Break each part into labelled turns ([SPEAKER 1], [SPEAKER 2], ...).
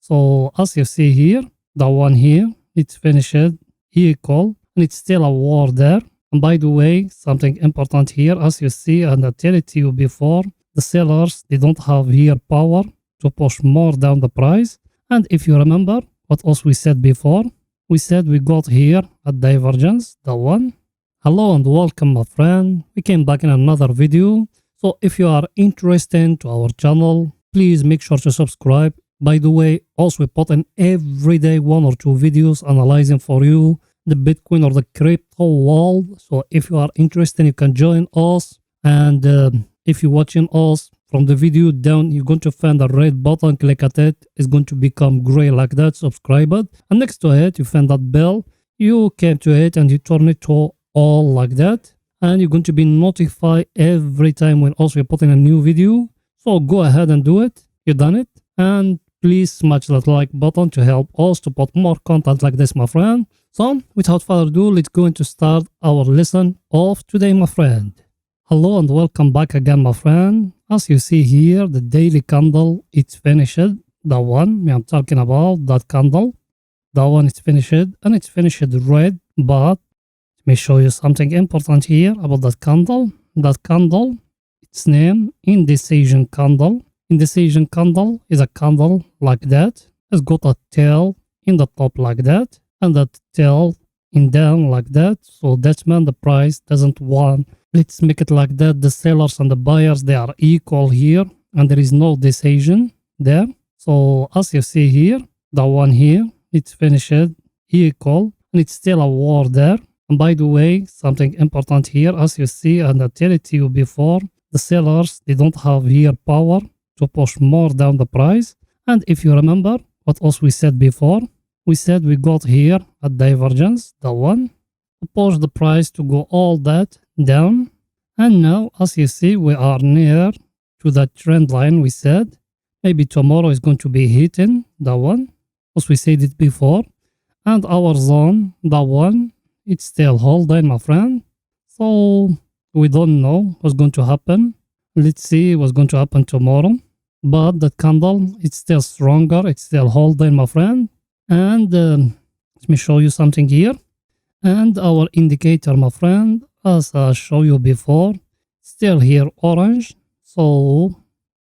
[SPEAKER 1] So as you see here, the one here, it's finished equal, and it's still a war there. And by the way, something important here, as you see, and I tell it to you before, the sellers, they don't have here power to push more down the price. And if you remember what else we said before, we said we got here a divergence, the one. Hello and welcome, my friend. We came back in another video. So if you are interested to our channel, please make sure to subscribe. By the way, also we put in every day 1 or 2 videos analyzing for you the Bitcoin or the crypto world. So if you are interested, you can join us. And if you're watching us from the video down, you're going to find the red button. Click at it. It's going to become gray like that. Subscribe it. And next to it, you find that bell. You came to it and you turn it to all like that. And you're going to be notified every time when also we put in a new video. So go ahead and do it. You done it. And please smash that like button to help us to put more content like this, my friend. So without further ado, let's go into start our lesson of today, my friend. Hello and welcome back again, my friend. As you see here, the daily candle, it's finished. The one I'm talking about, that candle. That one is finished and it's finished red. But let me show you something important here about that candle. That candle, its name, indecision candle. Indecision candle is a candle like that. It's got a tail in the top like that. And that tail in down like that. So that's mean the price doesn't want. Let's make it like that. The sellers and the buyers, they are equal here. And there is no decision there. So as you see here, the one here, it's finished equal. And it's still a war there. And by the way, something important here, as you see, and I tell it to you before, the sellers, they don't have here power to push more down the price. And if you remember what else we said before, we said we got here a divergence, the one, to push the price to go all that down. And now, as you see, we are near to that trend line we said. Maybe tomorrow is going to be hitting the one, as we said it before. And our zone, the one, it's still holding, my friend. So we don't know what's going to happen. Let's see what's going to happen tomorrow. But that candle, it's still stronger. It's still holding, my friend. And let me show you something here. And our indicator, my friend, as I showed you before, still here orange. So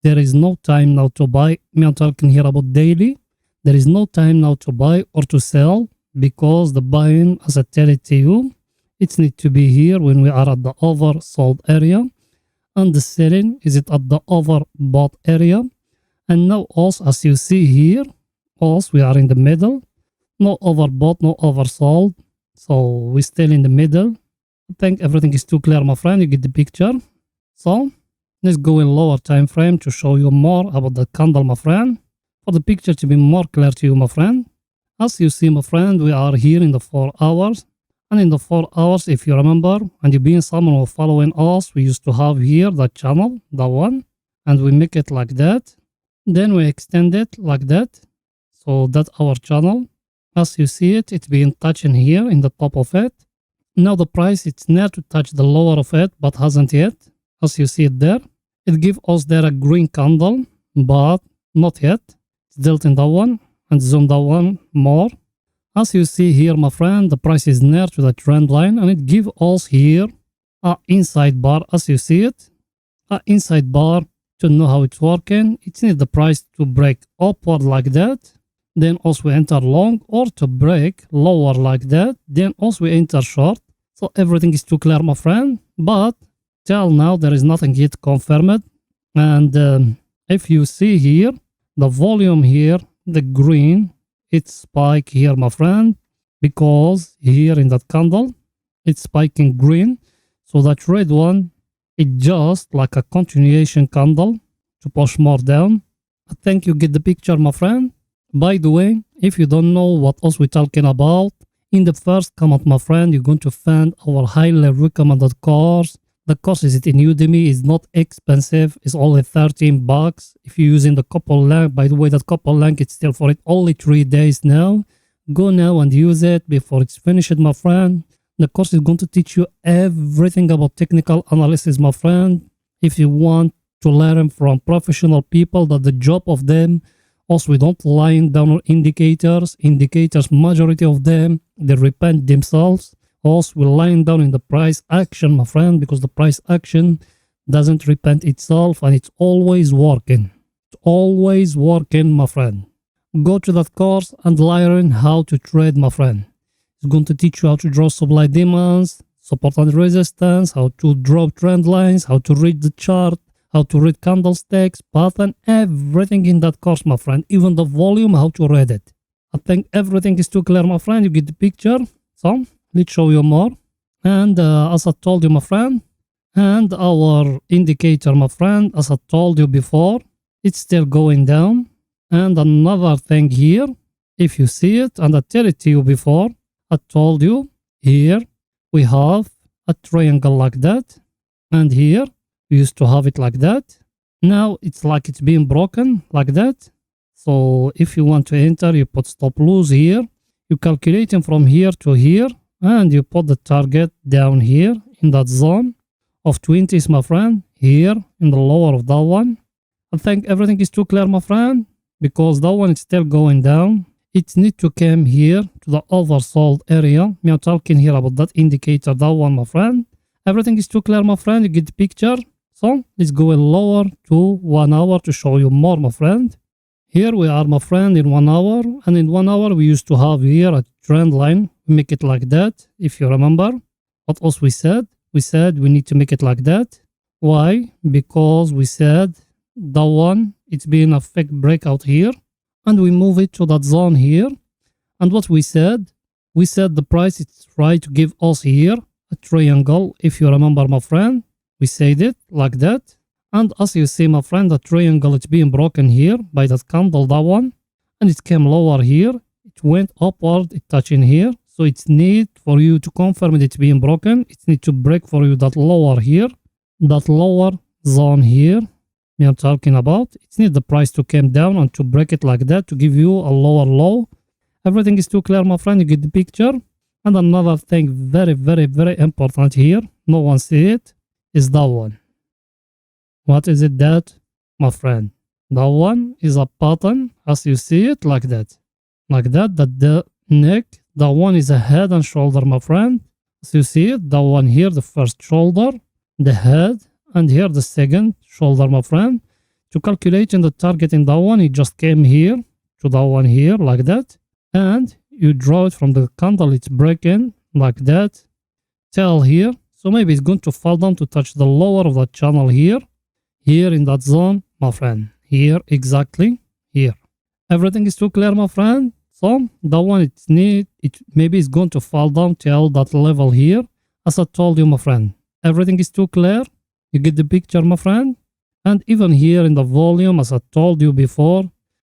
[SPEAKER 1] there is no time now to buy. I'm talking here about daily. There is no time now to buy or to sell, because the buying, as I tell it to you, it needs to be here when we are at the oversold area. And the selling is it at the overbought area. And now also, as you see here, also we are in the middle. No overbought, no oversold. So we're still in the middle. I think everything is too clear, my friend. You get the picture. So let's go in lower time frame to show you more about the candle, my friend. For the picture to be more clear to you, my friend. As you see, my friend, we are here in the 4 hours. And in the 4 hours, if you remember, and you've been someone who following us, we used to have here that channel, that one. And we make it like that. Then we extend it like that. So that's our channel. As you see it, it's been touching here in the top of it. Now the price, it's near to touch the lower of it, but hasn't yet. As you see it there. It gives us there a green candle, but not yet. It's dealt in that one and zoom that one more. As you see here, my friend, the price is near to the trend line, and it gives us here a inside bar. As you see it, a inside bar. To know how it's working, it needs the price to break upward like that. Then also we enter long, or to break lower like that. Then also we enter short. So everything is too clear, my friend. But till now, there is nothing yet confirmed. And if you see here, the volume here, the green, it's spike here, my friend, because here in that candle, it's spiking green. So that red one, it's just like a continuation candle to push more down. I think you get the picture, my friend. By the way, if you don't know what else we're talking about, in the first comment, my friend, you're going to find our highly recommended course. The course is in Udemy. It's not expensive. It's only $13. If you're using the couple link, by the way, that couple link, it's still for it only 3 days now. Go now and use it before it's finished, my friend. The course is going to teach you everything about technical analysis, my friend. If you want to learn from professional people that the job of them Also, we don't line down on indicators. Indicators, majority of them, they repent themselves. Also, we line down in the price action, my friend, because the price action doesn't repent itself and it's always working. It's always working, my friend. Go to that course and learn how to trade, my friend. It's going to teach you how to draw supply demands, support and resistance, how to draw trend lines, how to read the chart, how to read candlesticks, pattern, everything in that course, my friend. Even the volume, how to read it. I think everything is too clear, my friend. You get the picture. So, let's show you more. And as I told you, my friend, and our indicator, my friend, as I told you before, it's still going down. And another thing here, if you see it, and I tell it to you before, I told you, here we have a triangle like that. And here, we used to have it like that. Now, it's like it's being broken like that. So, if you want to enter, you put stop loss here. You calculate it from here to here. And you put the target down here in that zone of 20s, my friend. Here, in the lower of that one. I think everything is too clear, my friend. Because that one is still going down. It needs to come here to the oversold area. Me, I'm talking here about that indicator, that one, my friend. Everything is too clear, my friend. You get the picture. So, let's go lower to 1 hour to show you more, my friend. Here we are, my friend, in 1 hour. And in 1 hour, we used to have here a trend line. We make it like that, if you remember. What else we said? We said we need to make it like that. Why? Because we said that one, it's being a fake breakout here. And we move it to that zone here. And what we said the price is try to give us here a triangle. If you remember, my friend, we said it like that. And as you see, my friend, the triangle is being broken here by that candle, that one. And it came lower here. It went upward, it touching here. So it's need for you to confirm it's being broken. It need to break for you that lower here. That lower zone here. I'm talking about. It needs the price to come down and to break it like that to give you a lower low. Everything is too clear, my friend. You get the picture. And another thing very, very, very important here. No one see it. Is that one. What is it that, my friend? That one is a pattern as you see it like that. Like that the neck. That one is a head and shoulder, my friend. As you see it, that one here, the first shoulder, the head. And here the second shoulder, my friend. To calculate in the target in that one, it just came here to that one here like that. And you draw it from the candle, it's breaking like that. Till here. So maybe it's going to fall down to touch the lower of the channel here. Here in that zone, my friend. Here, exactly. Here. Everything is too clear, my friend. So that one, maybe it's going to fall down till that level here. As I told you, my friend. Everything is too clear. You get the picture, my friend? And even here in the volume, as I told you before,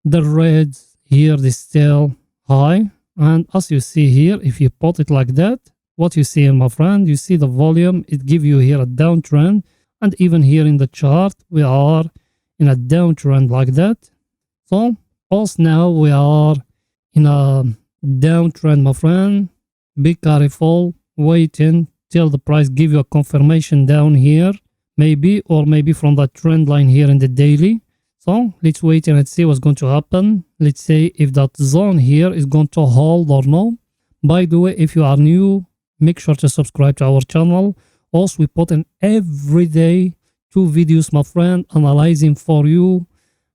[SPEAKER 1] the reds here is still high. And as you see here, if you put it like that, what you see, my friend, you see the volume, it gives you here a downtrend. And even here in the chart, we are in a downtrend like that. So, also now we are in a downtrend, my friend. Be careful, waiting till the price give you a confirmation down here. Maybe from that trend line here in the daily. So let's wait and let's see what's going to happen. Let's say if that zone here is going to hold or no. By the way, if you are new, make sure to subscribe to our channel. Also, we put in every day 2 videos, my friend, analyzing for you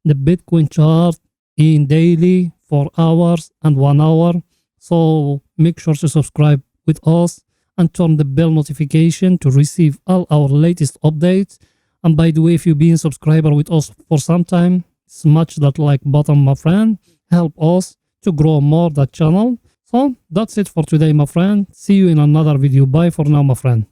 [SPEAKER 1] the Bitcoin chart in daily, 4 hours and 1 hour. So make sure to subscribe with us. And turn the bell notification to receive all our latest updates. And by the way, if you've been a subscriber with us for some time, smash that like button, my friend. Help us to grow more that channel. So that's it for today, my friend. See you in another video. Bye for now, my friend.